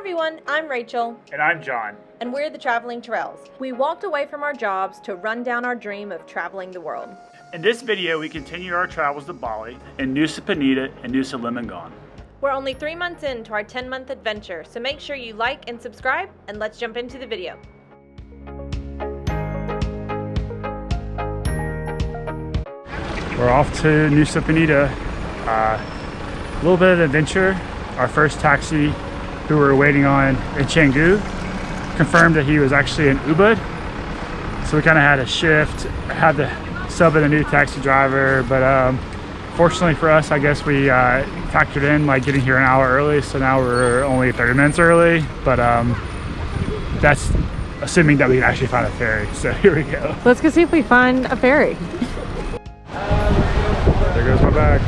everyone, I'm Rachel. And I'm John. And we're the Traveling Terrells. We walked away from our jobs to run down our dream of traveling the world. In this video, we continue our travels to Bali and Nusa Penida and Nusa Lembongan. We're only 3 months into our 10-month adventure, so make sure you like and subscribe, and let's jump into the video. We're off to Nusa Penida. A little bit of adventure. Our first taxi, who we were waiting on in Canggu, confirmed that he was actually in Ubud. So we kind of had a shift, had to sub in a new taxi driver, but fortunately for us, I guess we factored in like getting here an hour early, so now we're only 30 minutes early, but that's assuming that we can actually find a ferry. So here we go. Let's go see if we find a ferry. There goes my bag.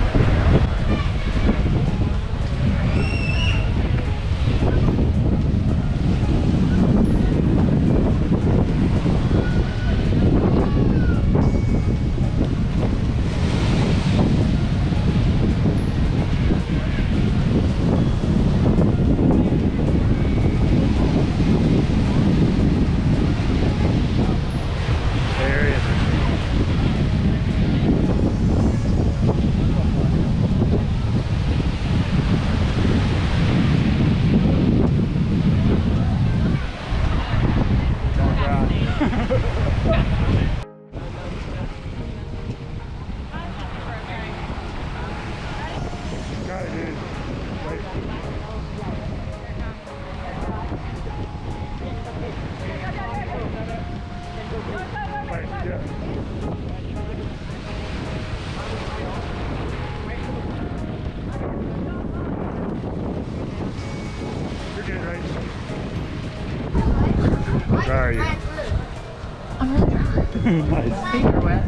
Where are you? I'm really Nice. feet are wet.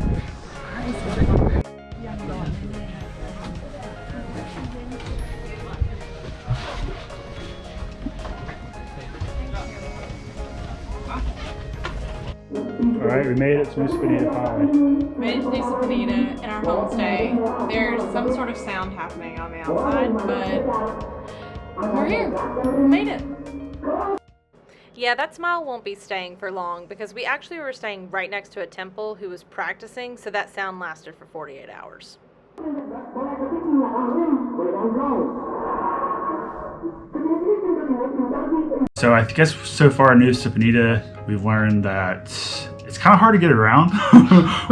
Alright, we made it to Nusa Penida finally. Made it to Nusa Penida in our homestay. There's some sort of sound happening on the outside, but we're here. We made it. Yeah, that smile won't be staying for long because we actually were staying right next to a temple who was practicing, so that sound lasted for 48 hours. So I guess so far in Nusa Penida, we've learned that it's kind of hard to get around.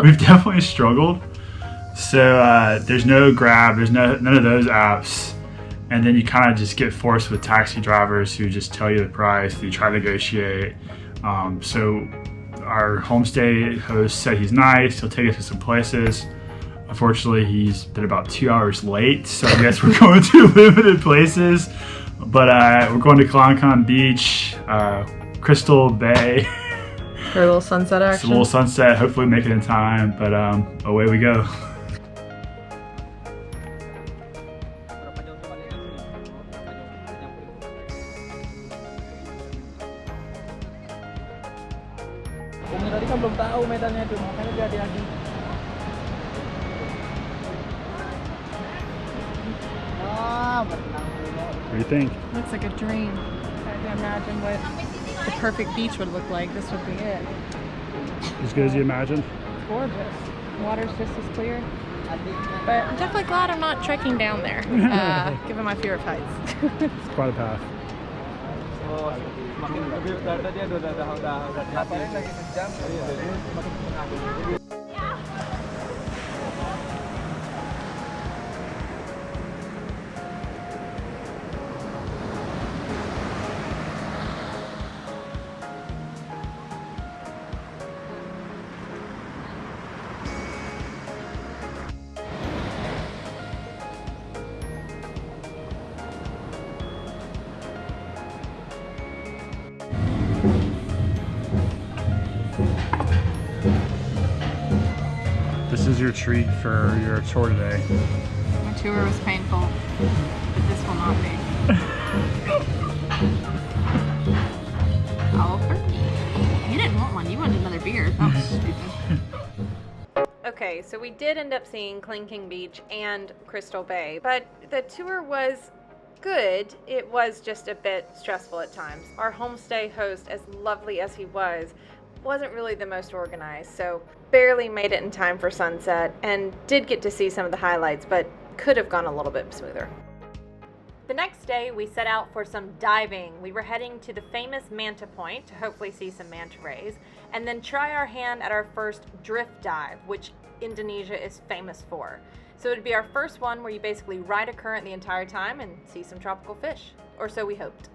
We've definitely struggled. So there's no Grab, there's none of those apps. And then you kind of just get forced with taxi drivers who just tell you the price, you try to negotiate. So our homestay host said he's nice, he'll take us to some places. Unfortunately, he's been about 2 hours late, so I guess we're going to limited places. But we're going to Kelantan Beach, Crystal Bay. For a little sunset action. It's a little sunset, hopefully make it in time, but away we go. Tadi kan belum tahu medannya tuh, makanya dia hati-hati. What do you think? Looks like a dream. I can imagine what the perfect beach would look like. This would be it. As good as you imagined? Gorgeous. Water's just as clear. But I'm definitely glad I'm not trekking down there, given my fear of heights. It's quite a path. This is your treat for your tour today. My tour was painful, but this will not be. Oliver? You didn't want one, you wanted another beer. That was stupid. Okay, so we did end up seeing Clinking Beach and Crystal Bay, but the tour was good. It was just a bit stressful at times. Our homestay host, as lovely as he was, wasn't really the most organized, so barely made it in time for sunset and did get to see some of the highlights, but could have gone a little bit smoother. The next day, we set out for some diving. We were heading to the famous Manta point to hopefully see some manta rays, and then try our hand at our first drift dive, which Indonesia is famous for. So it would be our first one where you basically ride a current the entire time and see some tropical fish, or so we hoped.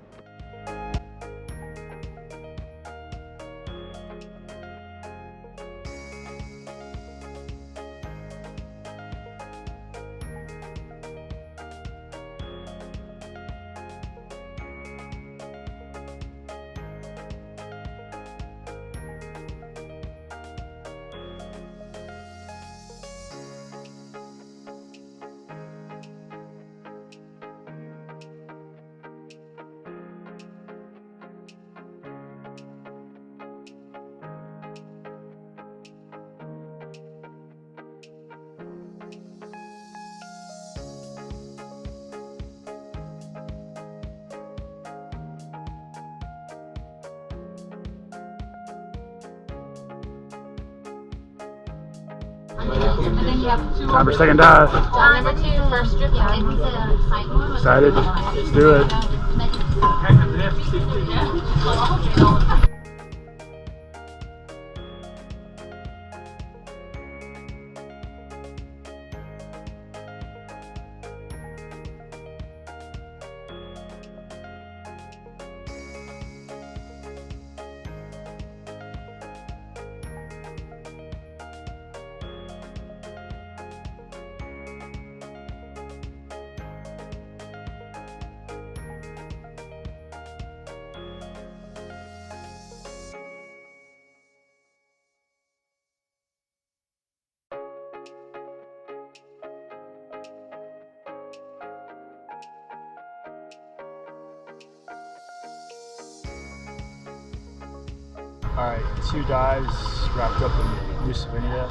Time for second dive. Number 2, first drift dive. Excited? Let's do it. Alright, 2 dives wrapped up in Nusa Penida.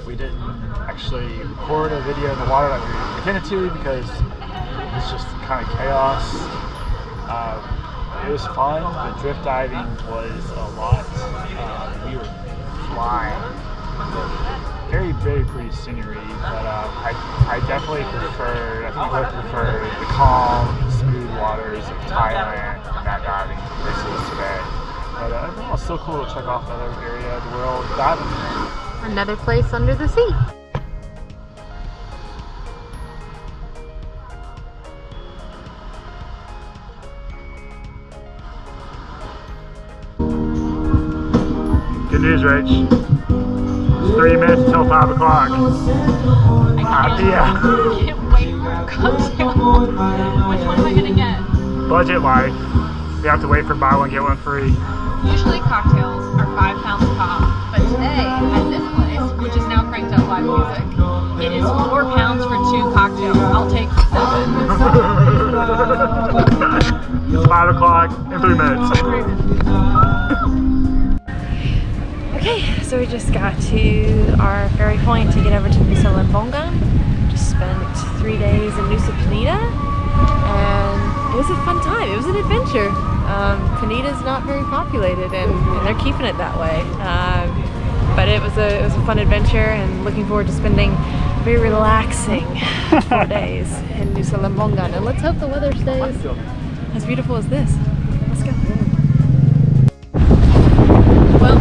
We didn't actually record a video in the water that we intended to because it's just kind of chaos. It was fun, but drift diving was a lot. We were flying. Very, very pretty scenery, but I definitely preferred, I think we both preferred the calm, smooth waters of Thailand and that diving versus today. But overall, it's still cool to check off another area of the world diving. Another place under the sea. Good news, Rach. It's 3 minutes until 5 o'clock. I can't wait for a cocktail. Which one am I gonna get? Budget life. You have to wait for buy one, get one free. Usually cocktails are £5 a pop, but today at this place, which is now cranked up live music, it is £4 for 2 cocktails. I'll take 7. It's 5 o'clock in 3 minutes. Okay, so we just got to our ferry point to get over to Nusa Lembongan. Just spent 3 days in Nusa Penida, and it was a fun time. It was an adventure. Penida's not very populated, and they're keeping it that way. But it was a fun adventure, and looking forward to spending very relaxing 4 days in Nusa Lembongan. And let's hope the weather stays as beautiful as this. Let's go. Well,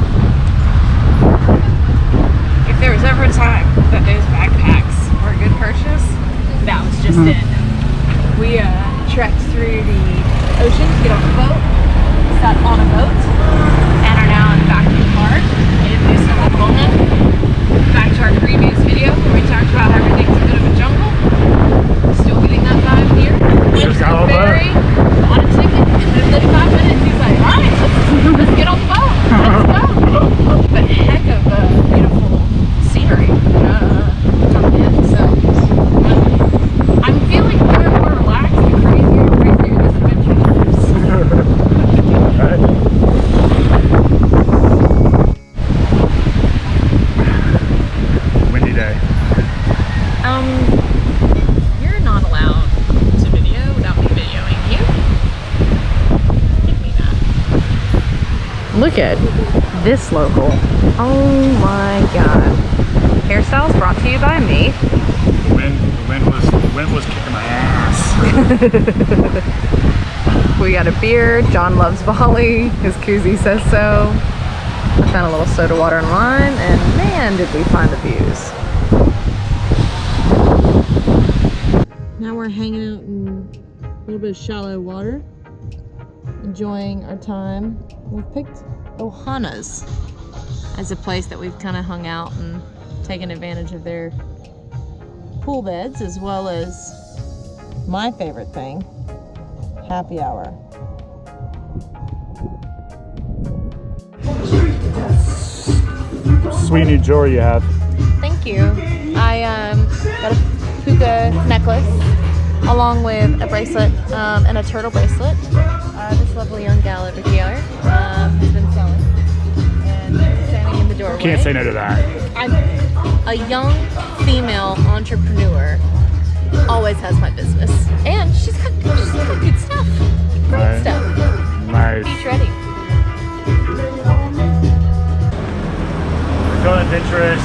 if there was ever a time that those backpacks were a good purchase, that was just it. We trekked through the ocean to get off the boat, sat on a boat, and are now in the back of the car in Nusa Lembongan. Back to our previous video where we talked about how everything's a bit of a jungle. Still getting that vibe here. Went to the ferry, bought a ticket, and within 5 minutes he's like, alright, let's get on the boat, let's go. But heck of a beautiful scenery coming in, so I'm feeling more and more relaxed and crazier and crazier this adventure. Look at this local. Oh my god. Hairstyles brought to you by me. The wind was kicking my ass. We got a beer. John loves Bali. His koozie says so. I found a little soda water and lime, and man, did we find the views. Now we're hanging out in a little bit of shallow water, enjoying our time. We've picked Ohana's as a place that we've kind of hung out and taken advantage of their pool beds, as well as my favorite thing, happy hour. Sweet new jewelry you have. Thank you. I got a puka necklace along with a bracelet and a turtle bracelet. This lovely young gal over here has been selling and standing in the doorway. Can't say no to that. I'm a young female entrepreneur. Always has my business, and she's got good stuff. Great stuff. Nice. Beach ready. Feeling adventurous.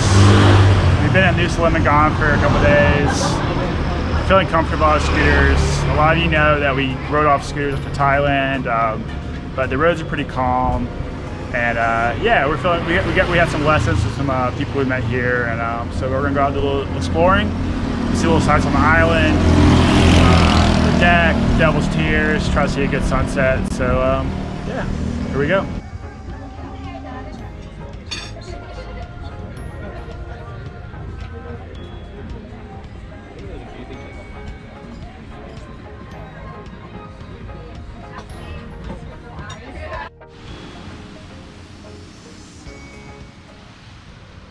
We've been at Nusa Lembongan for a couple days. Feeling comfortable on scooters. A lot of you know that we rode off scooters to Thailand, but the roads are pretty calm. And yeah, we're feeling we had some lessons with some people we met here, and so we're gonna go out and do a little exploring, see little sights on the island, the deck, Devil's Tears, try to see a good sunset. So yeah, here we go.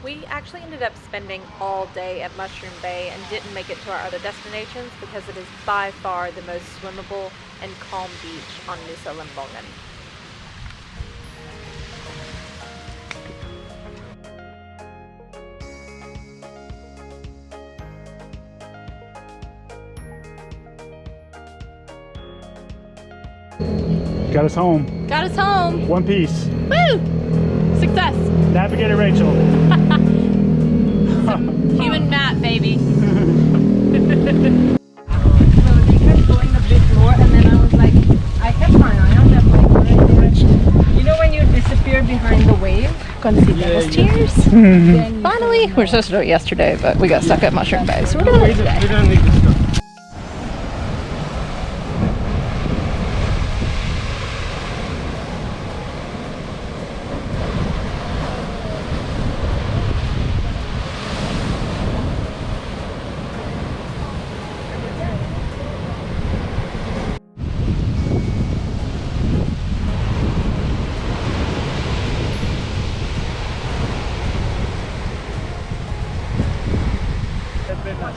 We actually ended up spending all day at Mushroom Bay and didn't make it to our other destinations because it is by far the most swimmable and calm beach on Nusa Lembongan. Got us home. Got us home! One piece. Woo! Success! Navigator Rachel. Human map, baby. So they kept going a bit more, and then I was like, I kept my eye on them, like right there. You know when you disappear behind the wave? Gonna see Devil's Tears. Then Finally, we were supposed to do it yesterday, but we got stuck at Mushroom Bay, so we're doing it today. We don't need to stop.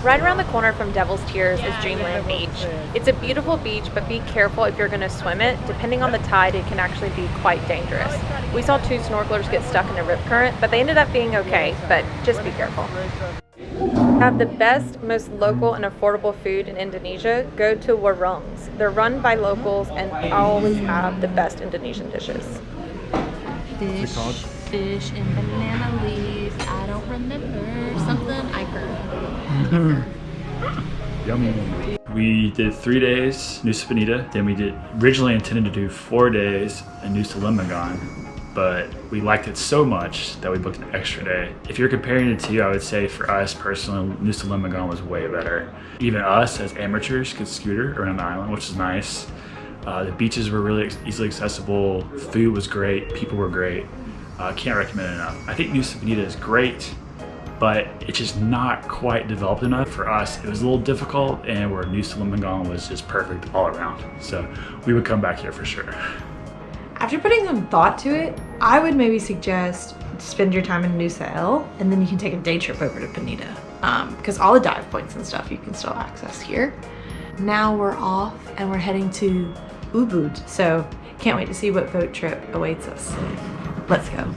Right around the corner from Devil's Tears is Dreamland Beach. It's a beautiful beach, but be careful if you're going to swim it. Depending on the tide, it can actually be quite dangerous. We saw 2 snorkelers get stuck in a rip current, but they ended up being okay, but just be careful. Have the best, most local and affordable food in Indonesia, go to warungs. They're run by locals and always have the best Indonesian dishes. Fish and banana leaves. I don't remember. Something I heard. Yummy. We did 3 days Nusa Penida, then we originally intended to do 4 days in Nusa Lembongan, but we liked it so much that we booked an extra day. If you're comparing the two, I would say for us personally, Nusa Lembongan was way better. Even us as amateurs could scooter around the island, which is nice. The beaches were really easily accessible, food was great, people were great. Can't recommend it enough. I think Nusa Penida is great, but it's just not quite developed enough for us. It was a little difficult, and where Nusa Lembongan was just perfect all around. So we would come back here for sure. After putting some thought to it, I would maybe suggest spend your time in Nusa El, and then you can take a day trip over to Penida. Because all the dive points and stuff you can still access here. Now we're off and we're heading to Ubud, so can't wait to see what boat trip awaits us. Let's go.